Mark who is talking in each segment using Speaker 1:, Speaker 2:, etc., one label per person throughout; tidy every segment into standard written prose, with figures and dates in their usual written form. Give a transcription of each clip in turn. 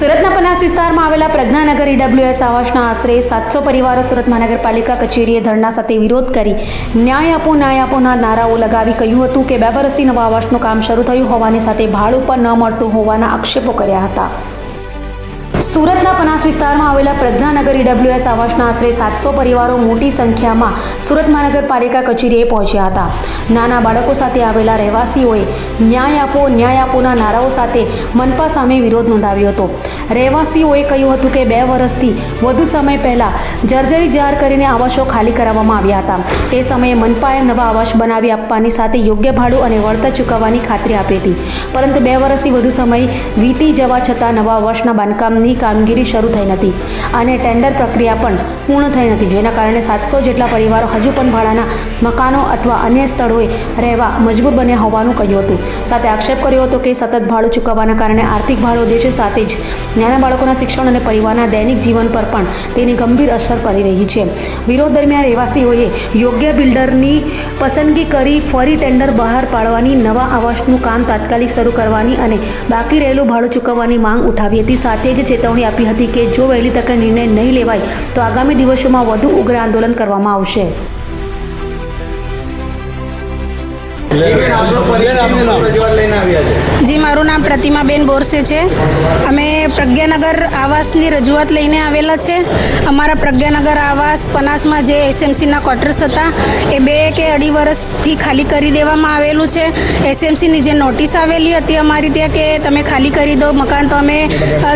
Speaker 1: સુરતના પનાસ વિસ્તારમાં આવેલા પ્રજ્ઞાનગર ઈડબ્લ્યુએસ આવાસના આશરે 700 પરિવારો સુરત મહાનગરપાલિકા કચેરીએ ધરણા સાથે વિરોધ કરી ન્યાય આપોના નારાઓ લગાવી કહ્યું હતું કે 2 વર્ષથી નવા આવાસનું કામ શરૂ થયું હોવાની સાથે ભાડું પણ ન મળતું હોવાના આક્ષેપો કર્યા હતા। સુરતના પનાસ વિસ્તારમાં આવેલા પ્રજ્ઞાનગર ઈડબ્લ્યુએસ આવાસના આશરે 700 પરિવારો મોટી સંખ્યામાં સુરત મહાનગરપાલિકા કચેરીએ પહોંચ્યા હતા। નાના બાળકો સાથે આવેલા રહેવાસીઓએ ન્યાય આપોના નારાઓ સાથે મનપા સામે વિરોધ નોંધાવ્યો હતો। રહેવાસીઓએ કહ્યું હતું કે 2 વર્ષથી વધુ સમય પહેલા જર્જરી જાહેર કરીને આવાસો ખાલી કરાવવામાં આવ્યા હતા। તે સમયે મનપાએ નવા આવાસ બનાવી આપવાની સાથે યોગ્ય ભાડું અને વળતર ચૂકવવાની ખાતરી આપી હતી, પરંતુ 2 વર્ષથી વધુ સમય વીતી જવા છતાં નવા આવાસના બાંધકામની કામગીરી શરૂ થઈ નથી અને ટેન્ડર પ્રક્રિયા પણ પૂર્ણ થઈ નથી, જેના કારણે 700 જેટલા પરિવારો હજુ પણ ભાડાના મકાનો અથવા અન્ય સ્થળોએ રહેવા મજબૂર બન્યા હોવાનું કહ્યું હતું। સાથે આક્ષેપ કર્યો હતો કે સતત ભાડું ચૂકવવાના કારણે આર્થિક ભાર વધે છે, સાથે જ નાના બાળકોના શિક્ષણ અને પરિવારના દૈનિક જીવન પર પણ તેની ગંભીર અસર પડી રહી છે। વિરોધ દરમિયાન રહેવાસીઓએ યોગ્ય બિલ્ડરની પસંદગી કરી ફરી ટેન્ડર બહાર પાડવાની, નવા આવાસનું કામ તાત્કાલિક શરૂ કરવાની અને બાકી રહેલું ભાડું ચૂકવવાની માંગ ઉઠાવી હતી। સાથે જ ચેતવણી આપી હતી કે જો વહેલી તકે નિર્ણય નહીં લેવાય તો આગામી દિવસોમાં વધુ ઉગ્ર આંદોલન કરવામાં આવશે।
Speaker 2: જી, મારું નામ પ્રતિમાબેન બોરસે છે। અમે પ્રજ્ઞાનગર આવાસની રજૂઆત લઈને આવેલા છે। અમારા પ્રજ્ઞાનગર આવાસ પનાસમાં જે એસએમસીના ક્વાર્ટર્સ હતા એ 2 કે 2.5 વર્ષથી ખાલી કરી દેવામાં આવેલું છે। એસએમસીની જે નોટિસ આવેલી હતી અમારી ત્યાં કે તમે ખાલી કરી દો મકાન, તો અમે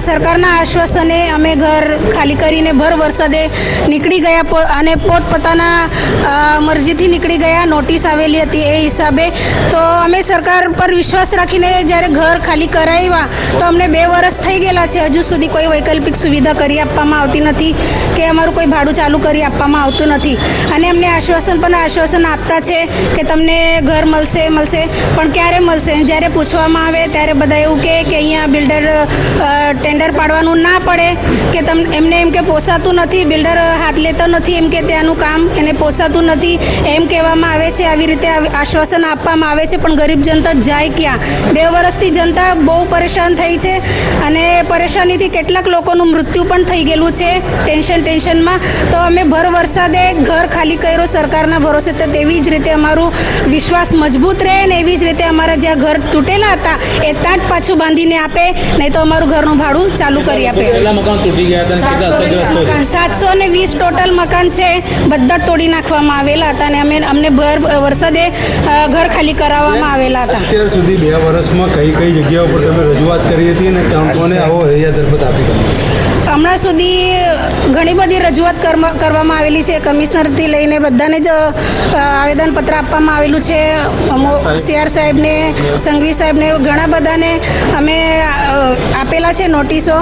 Speaker 2: સરકારના આશ્વાસને અમે ઘર ખાલી કરીને ભર વરસાદે નીકળી ગયા અને પોતપોતાના મરજીથી નીકળી ગયા। નોટિસ આવેલી હતી એ હિસાબે તો અમે સરકાર પર વિશ્વાસ રાખીને જ્યારે ઘર ખાલી કરાવ્યા તો અમને 2 વર્ષ થઈ ગયેલા છે, હજુ સુધી કોઈ વૈકલ્પિક સુવિધા કરી આપવામાં આવતી નથી કે અમારું કોઈ ભાડું ચાલુ કરી આપવામાં આવતું નથી। અને અમને આશ્વાસન આપતા છે કે તમને ઘર મળશે, પણ ક્યારે મળશે? જ્યારે પૂછવામાં આવે ત્યારે બધા એવું કે અહીંયા બિલ્ડર ટેન્ડર પાડવાનું ના પડે કે એમને એમ કે પોસાતું નથી, બિલ્ડર હાથ લેતો નથી, એમ કે ત્યાંનું કામ એને પોસાતું નથી એમ કહેવામાં આવે છે। આવી રીતે આશ્વાસન આપવામાં આવે છે, પણ ગરીબ જનતા જાય ક્યાં? 2 વર્ષથી જનતા બહુ પરેશાન થઈ છે અને પરેશાનીથી કેટલાક લોકોનું મૃત્યુ પણ થઈ ગયેલું છે ટેન્શનમાં। તો અમે ભર વરસાદે ઘર ખાલી કર્યો સરકારના ભરોસે, તો તેવી જ રીતે અમારું વિશ્વાસ મજબૂત રહે ને એવી જ રીતે અમારા જ્યાં ઘર તૂટેલા હતા એ તાજ પાછું બાંધીને આપે, નહીં તો અમારું ઘરનું ભાડું ચાલુ કરી આપે। 720 ટોટલ મકાન છે, બધા તોડી નાખવામાં આવેલા હતા અને અમને ભર વરસાદે ઘર ખાલી કરાવવામાં આવેલા હતા।
Speaker 3: અત્યાર સુધી 2 વર્ષમાં કઈ જગ્યાઓ પર તમે રજૂઆત કરી હતી અને કોને આવો હૈયા દરપત આપી?
Speaker 2: હમણાં સુધી ઘણી બધી રજૂઆત કરવામાં આવેલી છે, કમિશનરથી લઈને બધાને જ આવેદનપત્ર આપવામાં આવેલું છે। CR સાહેબને, સંઘવી સાહેબને, ઘણા બધાને અમે આપેલા છે નોટિસો।